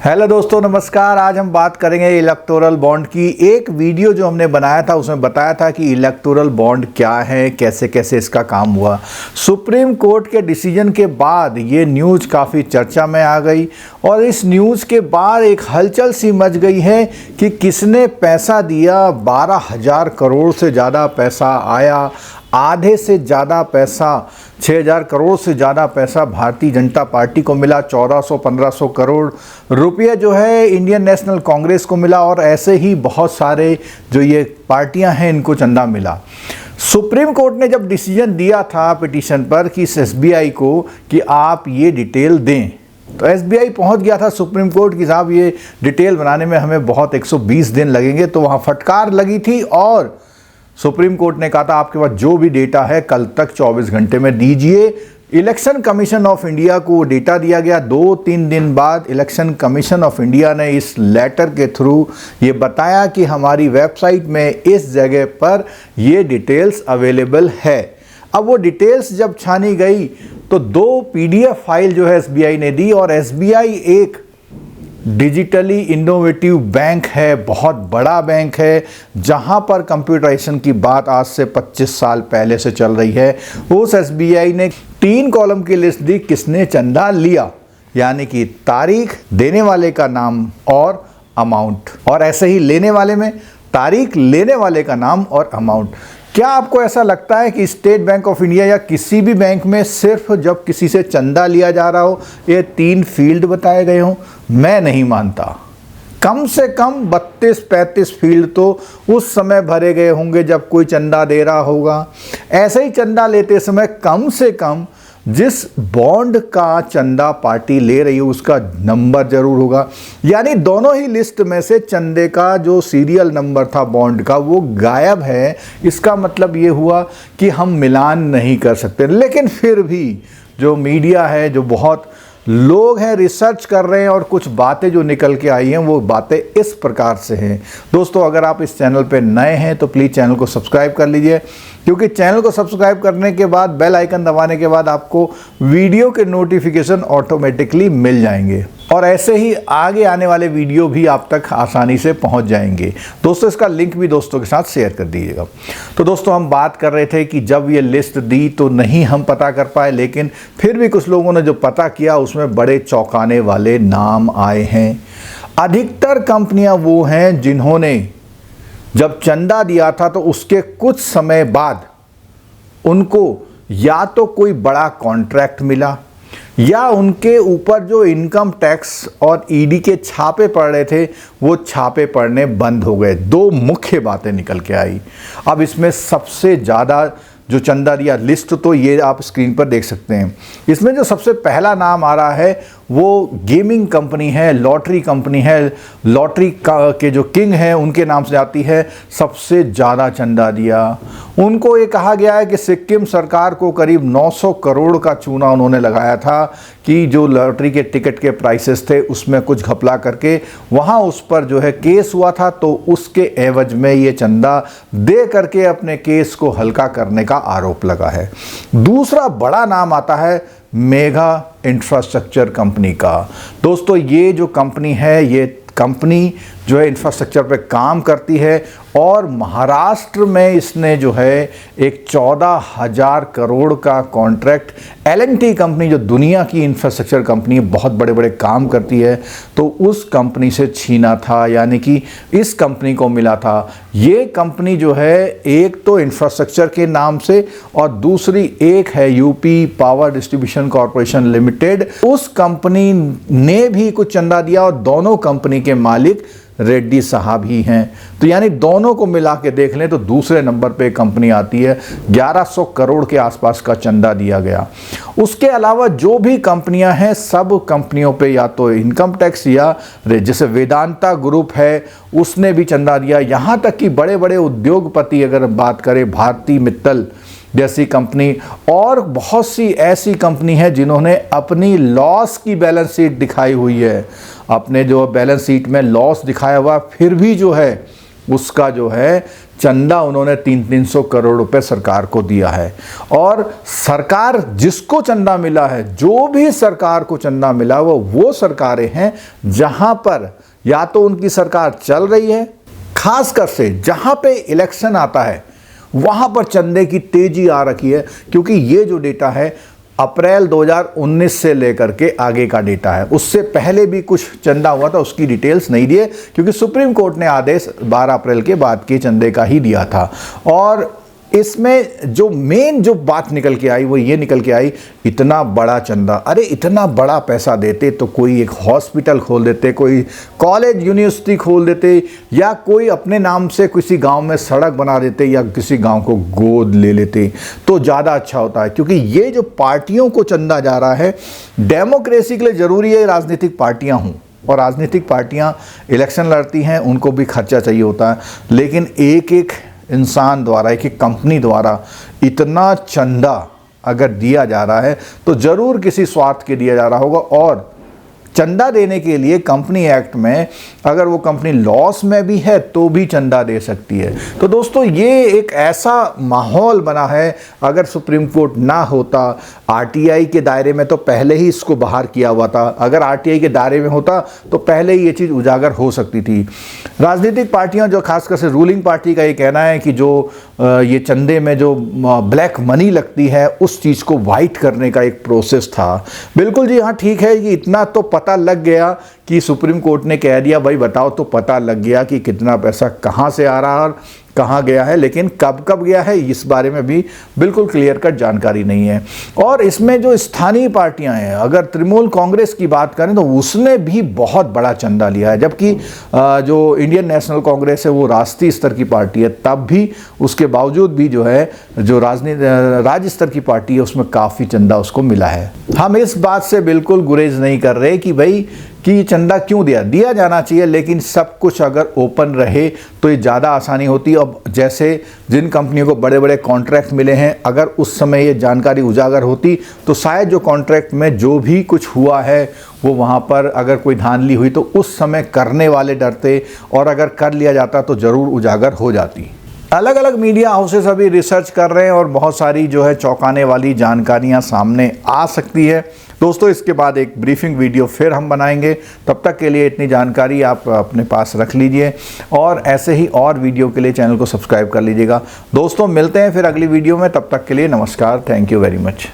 Hello दोस्तों, नमस्कार। आज हम बात करेंगे इलेक्टोरल बॉन्ड की। एक वीडियो जो हमने बनाया था उसमें बताया था कि इलेक्टोरल बॉन्ड क्या है, कैसे कैसे इसका काम हुआ। सुप्रीम कोर्ट के डिसीजन के बाद ये न्यूज़ काफ़ी चर्चा में आ गई और इस न्यूज़ के बाद एक हलचल सी मच गई है कि किसने पैसा दिया। 12,000 करोड़ से ज़्यादा पैसा आया, आधे से ज़्यादा पैसा 6,000 करोड़ से ज़्यादा पैसा भारतीय जनता पार्टी को मिला। 1400-1500 करोड़ रुपये जो है इंडियन नेशनल कांग्रेस को मिला और ऐसे ही बहुत सारे जो ये पार्टियां हैं इनको चंदा मिला। सुप्रीम कोर्ट ने जब डिसीजन दिया था पिटीशन पर कि इस एसबीआई को कि आप ये डिटेल दें, तो एसबीआई पहुंच गया था सुप्रीम कोर्ट की साहब ये डिटेल बनाने में हमें बहुत 120 दिन लगेंगे। तो वहाँ फटकार लगी थी और सुप्रीम कोर्ट ने कहा था आपके पास जो भी डेटा है कल तक 24 घंटे में दीजिए। इलेक्शन कमीशन ऑफ इंडिया को डेटा दिया गया। 2-3 दिन बाद इलेक्शन कमीशन ऑफ इंडिया ने इस लेटर के थ्रू ये बताया कि हमारी वेबसाइट में इस जगह पर ये डिटेल्स अवेलेबल है। अब वो डिटेल्स जब छानी गई तो 2 पीडीएफ फाइल जो है एसबीआई ने दी। और एसबीआई एक डिजिटली इनोवेटिव बैंक है, बहुत बड़ा बैंक है, जहां पर कंप्यूटराइजेशन की बात आज से 25 साल पहले से चल रही है। उस एसबीआई ने 3 कॉलम की लिस्ट दी किसने चंदा लिया, यानी कि तारीख, देने वाले का नाम और अमाउंट, और ऐसे ही लेने वाले में तारीख, लेने वाले का नाम और अमाउंट। क्या आपको ऐसा लगता है कि स्टेट बैंक ऑफ इंडिया या किसी भी बैंक में सिर्फ जब किसी से चंदा लिया जा रहा हो ये 3 फील्ड बताए गए हों? मैं नहीं मानता। कम से कम 32-35 फील्ड तो उस समय भरे गए होंगे जब कोई चंदा दे रहा होगा। ऐसे ही चंदा लेते समय कम से कम जिस बॉन्ड का चंदा पार्टी ले रही है उसका नंबर जरूर होगा। यानी दोनों ही लिस्ट में से चंदे का जो सीरियल नंबर था बॉन्ड का वो गायब है। इसका मतलब ये हुआ कि हम मिलान नहीं कर सकते। लेकिन फिर भी जो मीडिया है, जो बहुत लोग हैं, रिसर्च कर रहे हैं और कुछ बातें जो निकल के आई हैं वो बातें इस प्रकार से हैं। दोस्तों, अगर आप इस चैनल पे नए हैं तो प्लीज़ चैनल को सब्सक्राइब कर लीजिए, क्योंकि चैनल को सब्सक्राइब करने के बाद बेल आइकन दबाने के बाद आपको वीडियो के नोटिफिकेशन ऑटोमेटिकली मिल जाएंगे और ऐसे ही आगे आने वाले वीडियो भी आप तक आसानी से पहुंच जाएंगे। दोस्तों, इसका लिंक भी दोस्तों के साथ शेयर कर दीजिएगा। तो दोस्तों, हम बात कर रहे थे कि जब ये लिस्ट दी तो नहीं हम पता कर पाए, लेकिन फिर भी कुछ लोगों ने जो पता किया उसमें बड़े चौंकाने वाले नाम आए हैं। अधिकतर कंपनियां वो हैं जिन्होंने जब चंदा दिया था तो उसके कुछ समय बाद उनको या तो कोई बड़ा कॉन्ट्रैक्ट मिला या उनके ऊपर जो इनकम टैक्स और ईडी के छापे पड़ रहे थे वो छापे पड़ने बंद हो गए। 2 मुख्य बातें निकल के आई। अब इसमें सबसे ज़्यादा जो चंदा दिया, लिस्ट तो ये आप स्क्रीन पर देख सकते हैं। इसमें जो सबसे पहला नाम आ रहा है वो गेमिंग कंपनी है, लॉटरी कंपनी है, लॉटरी के जो किंग हैं उनके नाम से आती है। सबसे ज़्यादा चंदा दिया उनको। ये कहा गया है कि सिक्किम सरकार को करीब 900 करोड़ का चूना उन्होंने लगाया था कि जो लॉटरी के टिकट के प्राइसेस थे उसमें कुछ घपला करके वहाँ उस पर जो है केस हुआ था, तो उसके एवज में ये चंदा दे करके अपने केस को हल्का करने का आरोप लगा है। दूसरा बड़ा नाम आता है मेगा इंफ्रास्ट्रक्चर कंपनी का। दोस्तों, ये जो कंपनी है ये कंपनी जो है इंफ्रास्ट्रक्चर पे काम करती है और महाराष्ट्र में इसने जो है एक 14,000 करोड़ का कॉन्ट्रैक्ट, L&T कंपनी जो दुनिया की इंफ्रास्ट्रक्चर कंपनी है, बहुत बड़े बड़े काम करती है, तो उस कंपनी से छीना था, यानी कि इस कंपनी को मिला था। ये कंपनी जो है एक तो इंफ्रास्ट्रक्चर के नाम से और दूसरी एक है UP power distribution corporation limited. उस कंपनी ने भी कुछ चंदा दिया और दोनों कंपनी के मालिक रेड्डी साहब ही हैं। तो यानी दोनों को मिला के देख लें तो दूसरे नंबर पे कंपनी आती है। 1100 करोड़ के आसपास का चंदा दिया गया। उसके अलावा जो भी कंपनियां हैं सब कंपनियों पे या तो इनकम टैक्स या जैसे वेदांता ग्रुप है उसने भी चंदा दिया। यहाँ तक कि बड़े बड़े उद्योगपति, अगर बात करें भारती मित्तल जैसी कंपनी और बहुत सी ऐसी कंपनी है जिन्होंने अपनी लॉस की बैलेंस शीट दिखाई हुई है, अपने जो बैलेंस शीट में लॉस दिखाया हुआ, फिर भी जो है उसका जो है चंदा उन्होंने 300 करोड़ रुपए सरकार को दिया है। और सरकार जिसको चंदा मिला है, जो भी सरकार को चंदा मिला वो सरकारें हैं जहां पर या तो उनकी सरकार चल रही है, खासकर से जहां पे इलेक्शन आता है वहां पर चंदे की तेजी आ रखी है। क्योंकि ये जो डेटा है अप्रैल 2019 से लेकर के आगे का डेटा है, उससे पहले भी कुछ चंदा हुआ था, उसकी डिटेल्स नहीं दिए क्योंकि सुप्रीम कोर्ट ने आदेश 12 अप्रैल के बाद के चंदे का ही दिया था। और इसमें जो मेन जो बात निकल के आई वो ये निकल के आई, इतना बड़ा चंदा, अरे इतना बड़ा पैसा देते तो कोई एक हॉस्पिटल खोल देते, कोई कॉलेज यूनिवर्सिटी खोल देते, या कोई अपने नाम से किसी गांव में सड़क बना देते, या किसी गांव को गोद ले लेते तो ज़्यादा अच्छा होता है। क्योंकि ये जो पार्टियों को चंदा जा रहा है, डेमोक्रेसी के लिए ज़रूरी है राजनीतिक पार्टियाँ हों, और राजनीतिक पार्टियाँ इलेक्शन लड़ती हैं, उनको भी खर्चा चाहिए होता है, लेकिन एक एक इंसान द्वारा, एक एक कंपनी द्वारा इतना चंदा अगर दिया जा रहा है तो ज़रूर किसी स्वार्थ के दिया जा रहा होगा। और चंदा देने के लिए कंपनी एक्ट में अगर वो कंपनी लॉस में भी है तो भी चंदा दे सकती है। तो दोस्तों ये एक ऐसा माहौल बना है, अगर सुप्रीम कोर्ट ना होता, आरटीआई के दायरे में तो पहले ही इसको बाहर किया हुआ था, अगर आरटीआई के दायरे में होता तो पहले ही ये चीज़ उजागर हो सकती थी। राजनीतिक पार्टियां, जो खासकर से रूलिंग पार्टी का ये कहना है कि जो ये चंदे में जो ब्लैक मनी लगती है उस चीज़ को वाइट करने का एक प्रोसेस था। बिल्कुल जी हाँ, ठीक है, ये इतना तो पता लग गया कि सुप्रीम कोर्ट ने कह दिया भाई बताओ, तो पता लग गया कि कितना पैसा कहाँ से आ रहा है और कहाँ गया है, लेकिन कब कब गया है इस बारे में भी बिल्कुल क्लियर कट जानकारी नहीं है। और इसमें जो स्थानीय पार्टियां हैं, अगर तृणमूल कांग्रेस की बात करें तो उसने भी बहुत बड़ा चंदा लिया है, जबकि जो इंडियन नेशनल कांग्रेस है वो राष्ट्रीय स्तर की पार्टी है, तब भी उसके बावजूद भी जो है जो राज्य स्तर की पार्टी है उसमें काफ़ी चंदा उसको मिला है। हम इस बात से बिल्कुल गुरेज नहीं कर रहे कि भाई कि चंदा क्यों दिया जाना चाहिए, लेकिन सब कुछ अगर ओपन रहे तो ये ज़्यादा आसानी होती है। अब जैसे जिन कंपनियों को बड़े बड़े कॉन्ट्रैक्ट मिले हैं, अगर उस समय ये जानकारी उजागर होती तो शायद जो कॉन्ट्रैक्ट में जो भी कुछ हुआ है वो वहाँ पर अगर कोई धांधली हुई तो उस समय करने वाले डरते, और अगर कर लिया जाता तो ज़रूर उजागर हो जाती। अलग अलग मीडिया हाउसेस अभी रिसर्च कर रहे हैं और बहुत सारी जो है चौंकाने वाली जानकारियां सामने आ सकती है। दोस्तों इसके बाद एक ब्रीफिंग वीडियो फिर हम बनाएंगे, तब तक के लिए इतनी जानकारी आप अपने पास रख लीजिए, और ऐसे ही और वीडियो के लिए चैनल को सब्सक्राइब कर लीजिएगा। दोस्तों मिलते हैं फिर अगली वीडियो में, तब तक के लिए नमस्कार, थैंक यू वेरी मच।